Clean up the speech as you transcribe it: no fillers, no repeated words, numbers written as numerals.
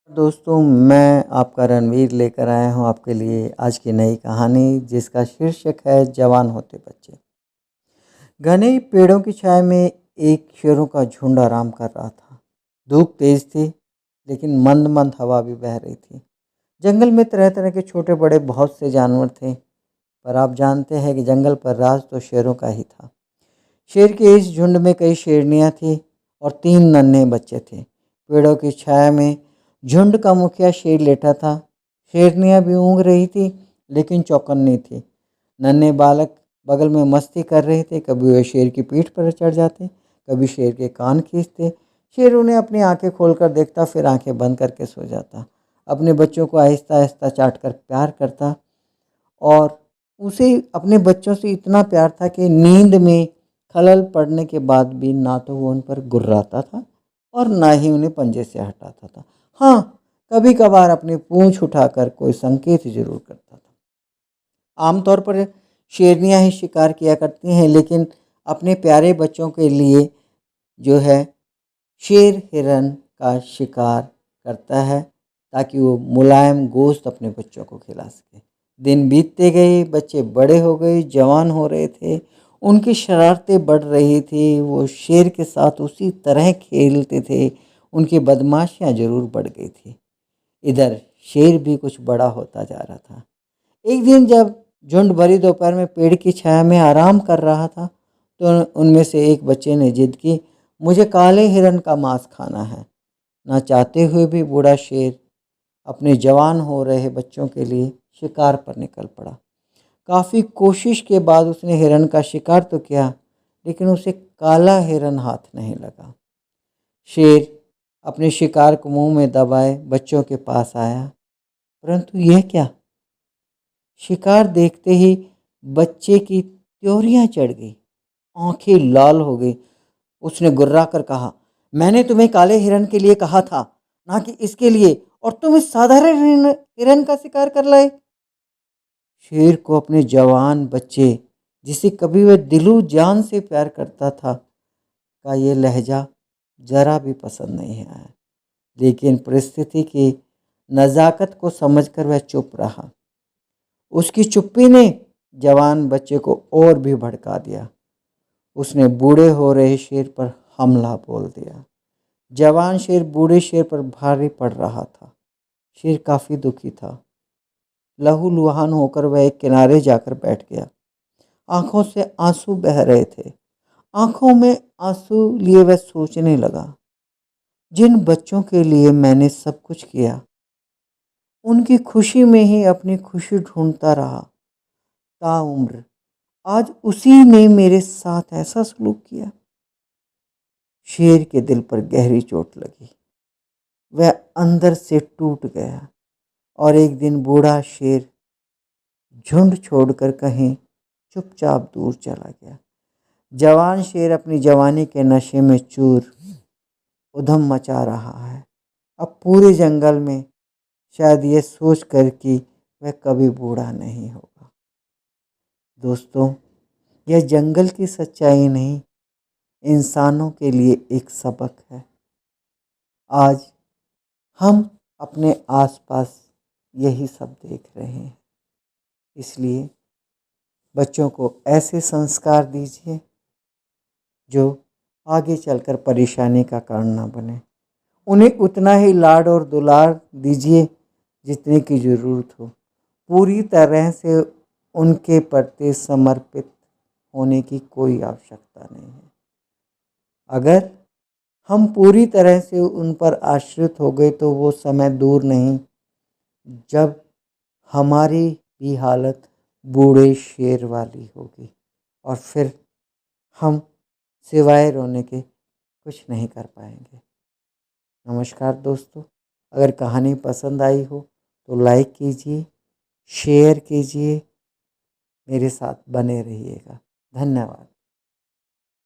दोस्तों, मैं आपका रणवीर लेकर आया हूँ आपके लिए आज की नई कहानी, जिसका शीर्षक है जवान होते बच्चे। घने पेड़ों की छाया में एक शेरों का झुंड आराम कर रहा था। धूप तेज थी, लेकिन मंद मंद हवा भी बह रही थी। जंगल में तरह तरह के छोटे बड़े बहुत से जानवर थे, पर आप जानते हैं कि जंगल पर राज तो शेरों का ही था। शेर के इस झुंड में कई शेरनियाँ थीं और 3 नन्हे बच्चे थे। पेड़ों की छाया में झुंड का मुखिया शेर लेटा था। शेरनियाँ भी ऊँघ रही थी, लेकिन चौकन्नी थी। नन्हे बालक बगल में मस्ती कर रहे थे। कभी वे शेर की पीठ पर चढ़ जाते, कभी शेर के कान खींचते। शेर उन्हें अपनी आंखें खोलकर देखता, फिर आंखें बंद करके सो जाता। अपने बच्चों को आहिस्ता आहिस्ता चाट कर प्यार करता, और उसे अपने बच्चों से इतना प्यार था कि नींद में खलल पड़ने के बाद भी ना तो वो उन पर गुर्राता था और ना ही उन्हें पंजे से हटाता था। हाँ, कभी कभार अपनी पूंछ उठाकर कोई संकेत जरूर करता था। आमतौर पर शेरनियाँ ही शिकार किया करती हैं, लेकिन अपने प्यारे बच्चों के लिए जो है शेर हिरन का शिकार करता है, ताकि वो मुलायम गोश्त अपने बच्चों को खिला सके। दिन बीतते गए, बच्चे बड़े हो गए, जवान हो रहे थे। उनकी शरारतें बढ़ रही थी। वो शेर के साथ उसी तरह खेलते थे। उनकी बदमाशियां जरूर बढ़ गई थी। इधर शेर भी कुछ बड़ा होता जा रहा था। एक दिन जब झुंड भरी दोपहर में पेड़ की छाया में आराम कर रहा था, तो उनमें से एक बच्चे ने जिद की, मुझे काले हिरन का मांस खाना है। ना चाहते हुए भी बूढ़ा शेर अपने जवान हो रहे बच्चों के लिए शिकार पर निकल पड़ा। काफ़ी कोशिश के बाद उसने हिरन का शिकार तो किया, लेकिन उसे काला हिरन हाथ नहीं लगा। शेर अपने शिकार को मुंह में दबाए बच्चों के पास आया, परंतु यह क्या! शिकार देखते ही बच्चे की त्योरियां चढ़ गई, आंखें लाल हो गई। उसने गुर्रा कर कहा, मैंने तुम्हें काले हिरन के लिए कहा था, ना कि इसके लिए, और तुम इस साधारण हिरन का शिकार कर लाए। शेर को अपने जवान बच्चे, जिसे कभी वह दिलो जान से प्यार करता था, का ये लहजा जरा भी पसंद नहीं आया। लेकिन परिस्थिति की नज़ाकत को समझकर वह चुप रहा। उसकी चुप्पी ने जवान बच्चे को और भी भड़का दिया। उसने बूढ़े हो रहे शेर पर हमला बोल दिया। जवान शेर बूढ़े शेर पर भारी पड़ रहा था। शेर काफ़ी दुखी था। लहूलुहान होकर वह एक किनारे जाकर बैठ गया। आंखों से आंसू बह रहे थे। आंखों में आंसू लिए वह सोचने लगा, जिन बच्चों के लिए मैंने सब कुछ किया, उनकी खुशी में ही अपनी खुशी ढूंढता रहा ताउम्र, आज उसी ने मेरे साथ ऐसा सलूक किया। शेर के दिल पर गहरी चोट लगी। वह अंदर से टूट गया, और एक दिन बूढ़ा शेर झुंड छोड़कर कहीं चुपचाप दूर चला गया। जवान शेर अपनी जवानी के नशे में चूर, उधम मचा रहा है, अब पूरे जंगल में, शायद ये सोच कर कि वह कभी बूढ़ा नहीं होगा। दोस्तों, यह जंगल की सच्चाई नहीं, इंसानों के लिए एक सबक है। आज हम अपने आसपास यही सब देख रहे हैं। इसलिए बच्चों को ऐसे संस्कार दीजिए जो आगे चलकर परेशानी का कारण ना बने। उन्हें उतना ही लाड और दुलार दीजिए जितने की ज़रूरत हो। पूरी तरह से उनके प्रति समर्पित होने की कोई आवश्यकता नहीं है। अगर हम पूरी तरह से उन पर आश्रित हो गए, तो वो समय दूर नहीं जब हमारी भी हालत बूढ़े शेर वाली होगी, और फिर हम सिवाय रोने के कुछ नहीं कर पाएंगे। नमस्कार दोस्तों, अगर कहानी पसंद आई हो तो लाइक कीजिए, शेयर कीजिए, मेरे साथ बने रहिएगा। धन्यवाद।